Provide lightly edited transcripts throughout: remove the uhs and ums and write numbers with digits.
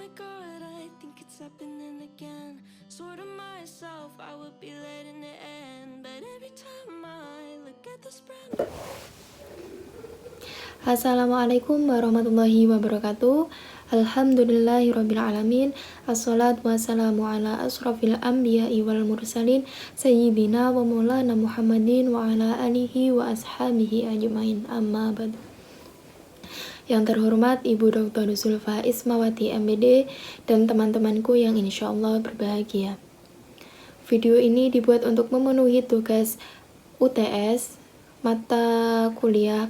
my god, I think it's happening again. Sort of myself, I would be letting it end, but every time I look at this brand. Assalamualaikum warahmatullahi wabarakatuh. Alhamdulillahirrabbilalamin. Assalatu wassalamu ala asrafil anbiya'i wal mursalin Sayyidina wa maulana Muhammadin wa ala alihi wa ashabihi ajmain, amma ba'du. Yang terhormat Ibu Dr. Zulfa Ismawati MBD dan teman-temanku yang insya Allah berbahagia. Video ini dibuat untuk memenuhi tugas UTS mata kuliah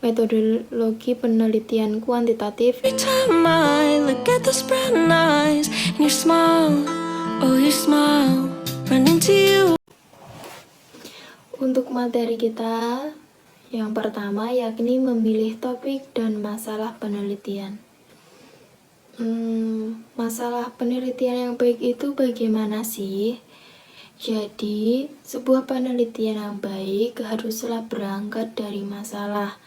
metodologi penelitian kuantitatif. Every time I look at those brown eyes and your smile, oh your smile, run into you. Untuk materi kita yang pertama yakni memilih topik dan masalah penelitian. Masalah penelitian yang baik itu bagaimana sih? Jadi, sebuah penelitian yang baik haruslah berangkat dari masalah.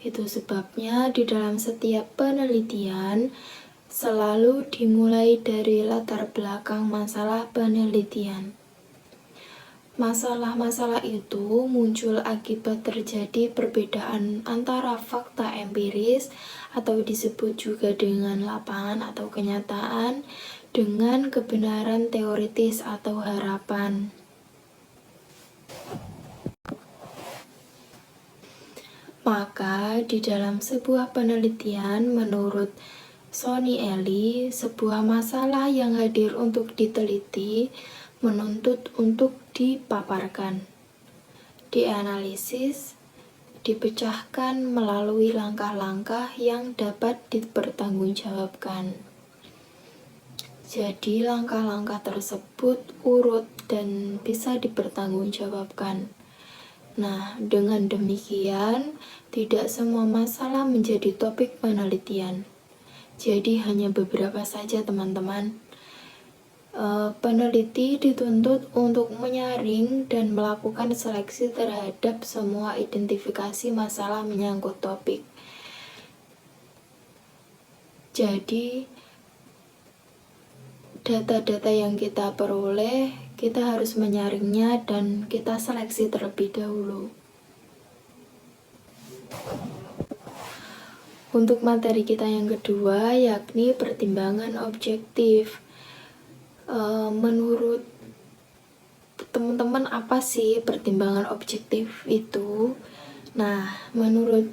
Itu sebabnya di dalam setiap penelitian selalu dimulai dari latar belakang masalah penelitian. Masalah-masalah itu muncul akibat terjadi perbedaan antara fakta empiris atau disebut juga dengan lapangan atau kenyataan dengan kebenaran teoritis atau harapan. Maka di dalam sebuah penelitian menurut Sonny Ely, sebuah masalah yang hadir untuk diteliti menuntut untuk dipaparkan, dianalisis, dipecahkan melalui langkah-langkah yang dapat dipertanggungjawabkan. Jadi langkah-langkah tersebut urut dan bisa dipertanggungjawabkan. Nah, dengan demikian tidak semua masalah menjadi topik penelitian. Jadi hanya beberapa saja teman-teman. Peneliti dituntut untuk menyaring dan melakukan seleksi terhadap semua identifikasi masalah menyangkut topik. Jadi, data-data yang kita peroleh, kita harus menyaringnya dan kita seleksi terlebih dahulu. Untuk materi kita yang kedua, yakni pertimbangan objektif. Menurut teman-teman apa sih pertimbangan objektif itu? Nah, menurut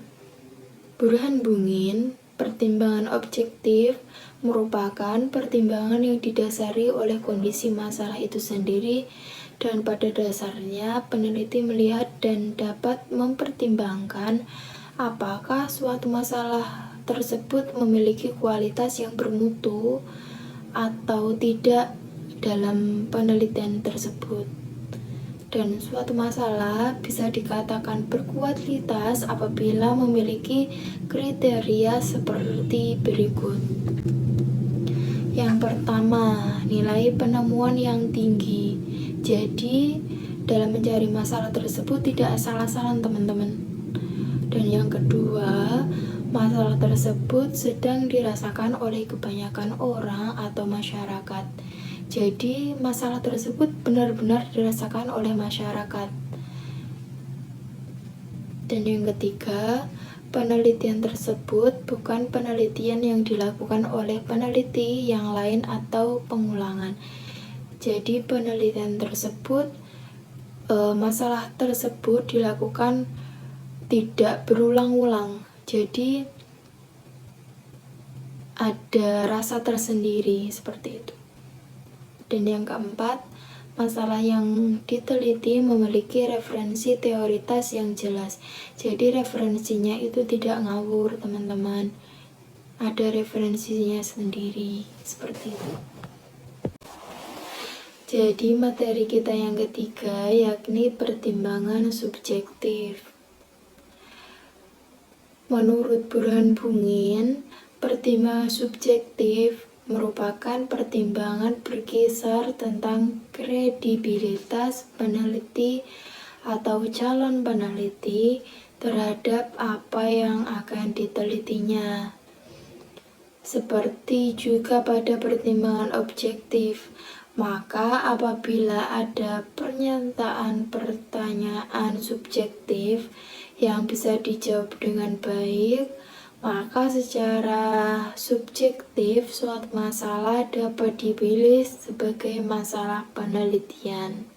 Burhan Bungin, pertimbangan objektif merupakan pertimbangan yang didasari oleh kondisi masalah itu sendiri dan pada dasarnya peneliti melihat dan dapat mempertimbangkan apakah suatu masalah tersebut memiliki kualitas yang bermutu atau tidak dalam penelitian tersebut. Dan suatu masalah bisa dikatakan berkualitas apabila memiliki kriteria seperti berikut. Yang pertama, nilai penemuan yang tinggi. Jadi, dalam mencari masalah tersebut tidak asal-asalan teman-teman. Dan yang kedua, masalah tersebut sedang dirasakan oleh kebanyakan orang atau masyarakat. Jadi, masalah tersebut benar-benar dirasakan oleh masyarakat. Dan yang ketiga, penelitian tersebut bukan penelitian yang dilakukan oleh peneliti yang lain atau pengulangan. Jadi, penelitian tersebut, masalah tersebut dilakukan tidak berulang-ulang. Jadi, ada rasa tersendiri seperti itu. Dan yang keempat, masalah yang diteliti memiliki referensi teoritas yang jelas. Jadi referensinya itu tidak ngawur teman-teman. Ada referensinya sendiri, seperti itu. Jadi materi kita yang ketiga yakni pertimbangan subjektif. Menurut Burhan Bungin, pertimbangan subjektif merupakan pertimbangan berkisar tentang kredibilitas peneliti atau calon peneliti terhadap apa yang akan ditelitinya. Seperti juga pada pertimbangan objektif, maka apabila ada pernyataan pertanyaan subjektif yang bisa dijawab dengan baik, maka secara subjektif suatu masalah dapat dipilih sebagai masalah penelitian.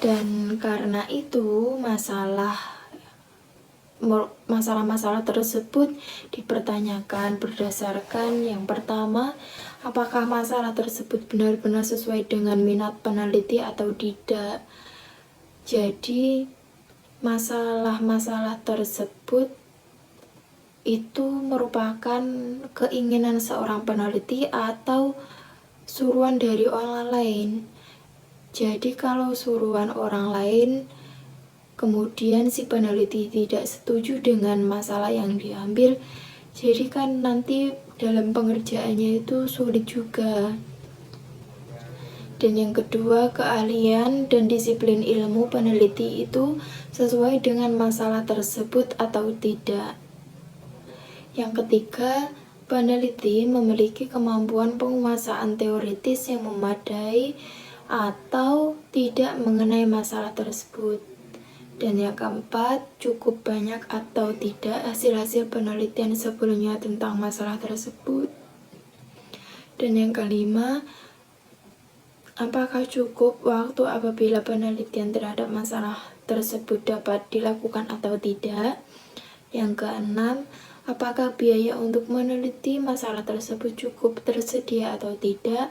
Dan karena itu masalah-masalah tersebut dipertanyakan berdasarkan yang pertama, apakah masalah tersebut benar-benar sesuai dengan minat peneliti atau tidak. Jadi masalah-masalah tersebut itu merupakan keinginan seorang peneliti atau suruhan dari orang lain. Jadi kalau suruhan orang lain kemudian si peneliti tidak setuju dengan masalah yang diambil, jadi kan nanti dalam pengerjaannya itu sulit juga. Dan yang kedua, keahlian dan disiplin ilmu peneliti itu sesuai dengan masalah tersebut atau tidak. Yang ketiga, peneliti memiliki kemampuan penguasaan teoritis yang memadai atau tidak mengenai masalah tersebut. Dan yang keempat, cukup banyak atau tidak hasil-hasil penelitian sebelumnya tentang masalah tersebut. Dan yang kelima, apakah cukup waktu apabila penelitian terhadap masalah tersebut dapat dilakukan atau tidak. Yang keenam, apakah biaya untuk meneliti masalah tersebut cukup tersedia atau tidak.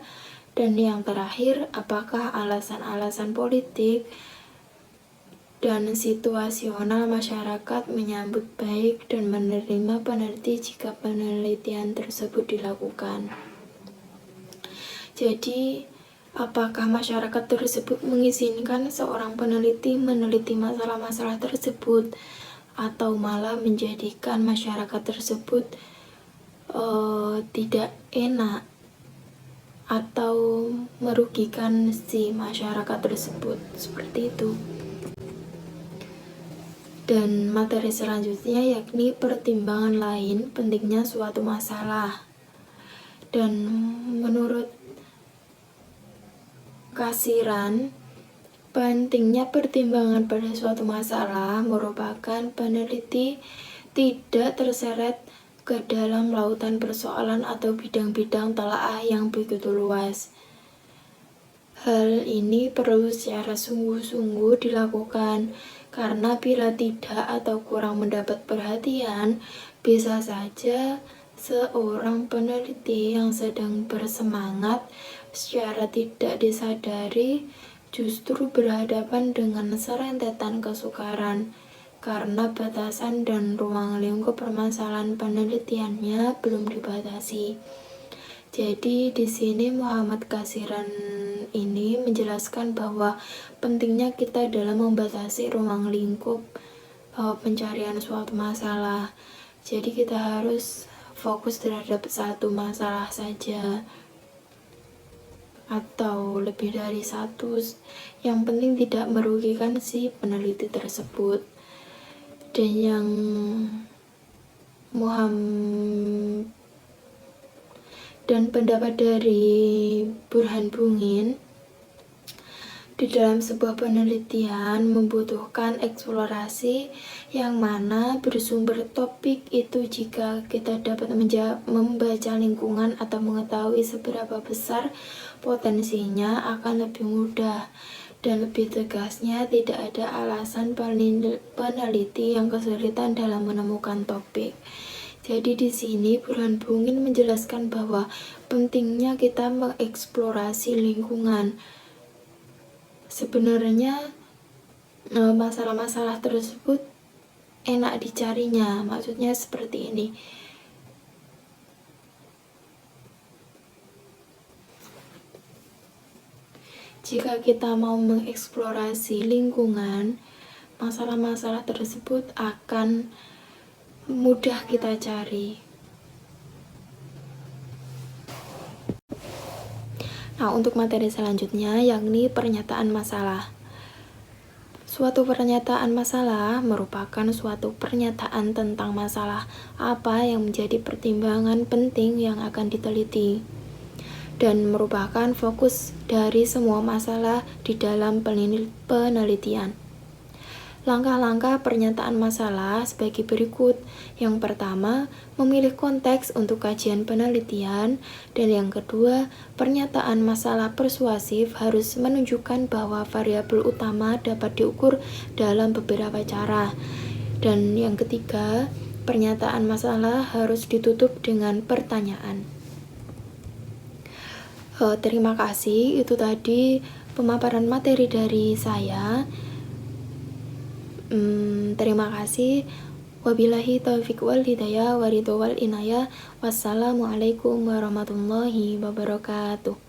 Dan yang terakhir, apakah alasan-alasan politik dan situasional masyarakat menyambut baik dan menerima peneliti jika penelitian tersebut dilakukan. Jadi, apakah masyarakat tersebut mengizinkan seorang peneliti meneliti masalah-masalah tersebut atau malah menjadikan masyarakat tersebut tidak enak atau merugikan si masyarakat tersebut, seperti itu. Dan materi selanjutnya yakni pertimbangan lain pentingnya suatu masalah. Dan menurut Kasiran, pentingnya pertimbangan pada suatu masalah merupakan peneliti tidak terseret ke dalam lautan persoalan atau bidang-bidang telaah yang begitu luas. Hal ini perlu secara sungguh-sungguh dilakukan, karena bila tidak atau kurang mendapat perhatian, bisa saja seorang peneliti yang sedang bersemangat secara tidak disadari justru berhadapan dengan serentetan kesukaran, karena batasan dan ruang lingkup permasalahan penelitiannya belum dibatasi. Jadi di sini Muhammad Kasiran ini menjelaskan bahwa pentingnya kita dalam membatasi ruang lingkup pencarian suatu masalah. Jadi kita harus fokus terhadap satu masalah saja atau lebih dari satu, yang penting tidak merugikan si peneliti tersebut. Dan yang dan pendapat dari Burhan Bungin, di dalam sebuah penelitian membutuhkan eksplorasi yang mana bersumber topik itu jika kita dapat membaca lingkungan atau mengetahui seberapa besar potensinya akan lebih mudah. Dan lebih tegasnya, tidak ada alasan peneliti yang kesulitan dalam menemukan topik. Jadi di sini Burhan Bungin menjelaskan bahwa pentingnya kita mengeksplorasi lingkungan. Sebenarnya masalah-masalah tersebut enak dicarinya, maksudnya seperti ini. Jika kita mau mengeksplorasi lingkungan, masalah-masalah tersebut akan mudah kita cari. Nah, untuk materi selanjutnya yakni pernyataan masalah. Suatu pernyataan masalah merupakan suatu pernyataan tentang masalah apa yang menjadi pertimbangan penting yang akan diteliti dan merupakan fokus dari semua masalah di dalam penelitian. Langkah-langkah pernyataan masalah sebagai berikut. Yang pertama, memilih konteks untuk kajian penelitian, dan yang kedua, pernyataan masalah persuasif harus menunjukkan bahwa variabel utama dapat diukur dalam beberapa cara. Dan yang ketiga, pernyataan masalah harus ditutup dengan pertanyaan. Terima kasih, itu tadi pemaparan materi dari saya. Terima kasih. Wabillahi taufiq wal hidayah wa ridho wal inayah. Wassalamualaikum warahmatullahi wabarakatuh.